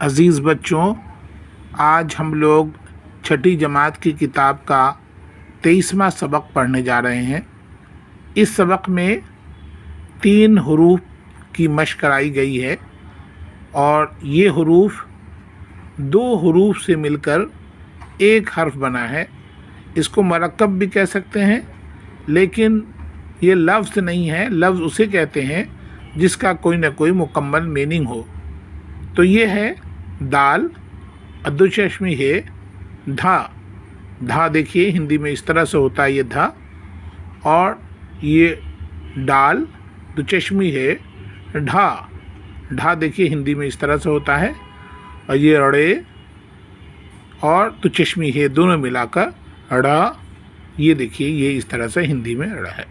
عزیز بچوں، آج ہم لوگ چھٹی جماعت کی کتاب کا 23واں سبق پڑھنے جا رہے ہیں۔ اس سبق میں 3 حروف کی مشق کرائی گئی ہے اور یہ حروف 2 حروف سے مل کر ایک حرف بنا ہے۔ اس کو مرکب بھی کہہ سکتے ہیں، لیکن یہ لفظ نہیں ہے۔ لفظ اسے کہتے ہیں جس کا کوئی نہ کوئی مکمل میننگ ہو۔ تو یہ ہے دال، ادو چشمی ہے دھا۔ دھا دیکھیے ہندی میں اس طرح سے ہوتا ہے یہ دھا، اور یہ ڈال دو چشمی ہے ڈھا۔ ڈھا دیکھیے ہندی میں اس طرح سے ہوتا ہے، اور یہ اڑے اور دو چشمی ہے دونوں ملا کر اڑا۔ یہ دیکھیے یہ اس طرح سے ہندی میں اڑا ہے۔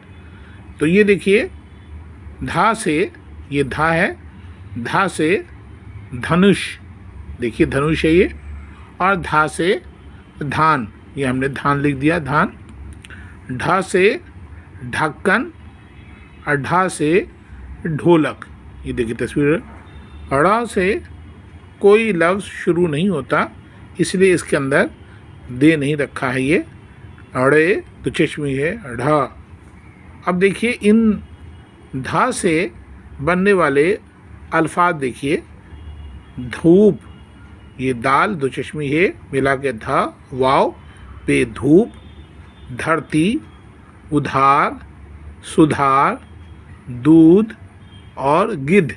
تو یہ دیکھیے دھا سے، یہ دھا ہے، دھا سے دھنش، دیکھیے دھنش ہے یہ، اور دھا سے دھان، یہ ہم نے دھان لکھ دیا دھان۔ ڈھا سے ڈھکن، اور ڈھا سے ڈھولک، یہ دیکھیے تصویر۔ اڑا سے کوئی لفظ شروع نہیں ہوتا، اس لیے اس کے اندر دے نہیں رکھا ہے۔ یہ اڑے تو چشمی ہے ڈھا۔ اب دیکھیے ان دھا سے بننے والے الفاظ دیکھیے۔ دھوپ، یہ دال دو چشمی ہے ملا کے دھا واو پہ دھوپ۔ دھرتی، ادھار، سدھار، دودھ اور گدھ،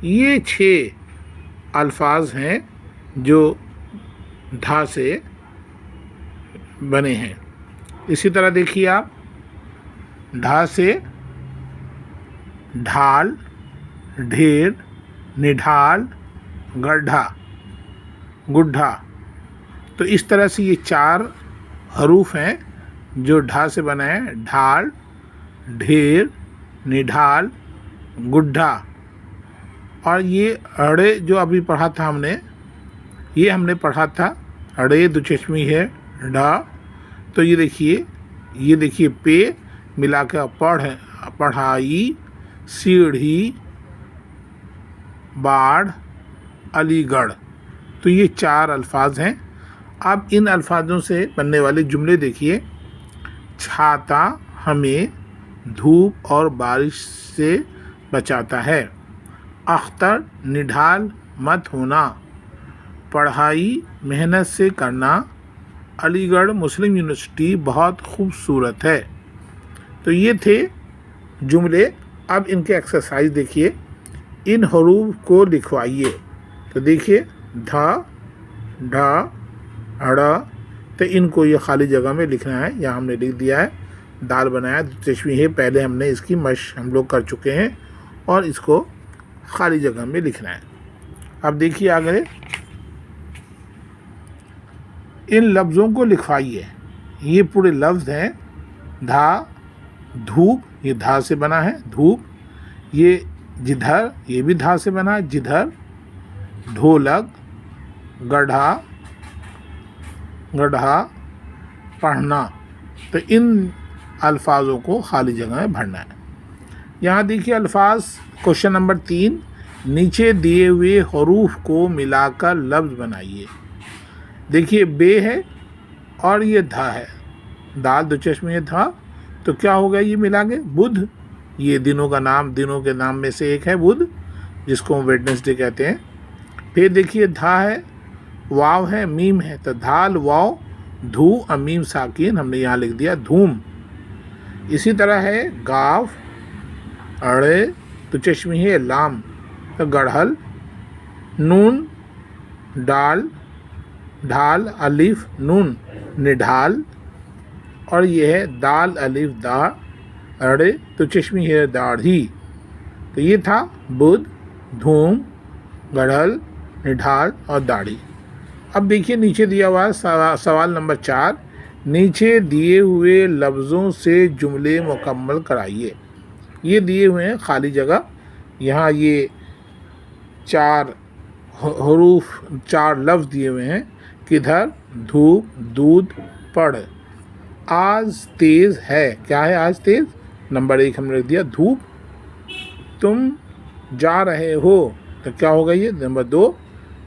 یہ 6 الفاظ ہیں جو دھا سے بنے ہیں۔ اسی طرح دیکھیے آپ، ڈھا سے ڈھال، ڈھیر، نڈھال، گڈھا، گڈھا۔ تو اس طرح سے یہ 4 حروف ہیں جو ڈھا سے بنا ہے۔ ڈھال، ڈھیر، نڈھال، گڈھا۔ اور یہ اڑے جو ابھی پڑھا تھا ہم نے، یہ ہم نے پڑھا تھا اڑے دو چشمی ہے ڈھا۔ تو یہ دیکھیے پے ملا کے پڑھائی، سیڑھی، باڑھ، علی گڑھ۔ تو یہ 4 الفاظ ہیں۔ اب ان الفاظوں سے بننے والے جملے دیکھیے۔ چھاتا ہمیں دھوپ اور بارش سے بچاتا ہے۔ اختر نڈھال مت ہونا، پڑھائی محنت سے کرنا، علی گڑھ مسلم یونیورسٹی بہت خوبصورت ہے۔ تو یہ تھے جملے۔ اب ان کے ایکسرسائز دیکھیے۔ ان حروف کو لکھوائیے۔ تو دیکھیے دھا، ڈھا، اڑا، تو ان کو یہ خالی جگہ میں لکھنا ہے۔ یہاں ہم نے لکھ دیا ہے دال بنایا چشمی ہے، پہلے ہم نے اس کی مشق ہم لوگ کر چکے ہیں، اور اس کو خالی جگہ میں لکھنا ہے۔ اب دیکھیے آگے ان لفظوں کو لکھوائیے۔ یہ پورے لفظ ہیں۔ دھا، دھوپ، یہ دھا سے بنا ہے دھوپ۔ یہ جدھر، یہ بھی دھا سے بنا ہے جدھر۔ ڈھولک، گڑھا، گڑھا، پڑھنا۔ تو ان الفاظوں کو خالی جگہ میں بھرنا ہے۔ یہاں دیکھیے الفاظ، کوشچن نمبر 3، نیچے دیے ہوئے حروف کو ملا کر لفظ بنائیے۔ دیکھیے بے ہے اور یہ دھا ہے، دال دو چشمی ہے دھا، تو کیا ہوگا یہ ملا کے بدھ۔ یہ دنوں کا نام، دنوں کے نام میں سے ایک ہے بدھ، جس کو ہم ویڈنسڈے کہتے ہیں۔ پھر دیکھیے دھا ہے، واو ہے، میم ہے، تو دھال واو دھو اور میم ساکین، ہم نے یہاں لکھ دیا دھوم۔ اسی طرح ہے گاو، اڑے تو چشمی ہے لام، تو گڑھل۔ نون، ڈال، ڈھال الف نون، نڈھال۔ اور یہ ہے دال الف دا، اڑے تو چشمی ہے داڑھی۔ تو یہ تھا بدھ، دھوم، گڑھل، نڈھال اور داڑھی۔ اب دیکھیے نیچے دیا ہوا ہے سوال نمبر 4، نیچے دیے ہوئے لفظوں سے جملے مکمل کرائیے۔ یہ دیے ہوئے ہیں خالی جگہ۔ یہاں یہ 4 حروف، 4 لفظ دیے ہوئے ہیں۔ کدھر، دھوپ، دودھ، پڑھ۔ آج تیز ہے، کیا ہے آج تیز؟ نمبر 1 ہم نے لکھ دیا دھوپ۔ تم جا رہے ہو، تو کیا ہوگا یہ؟ نمبر 2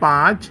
5,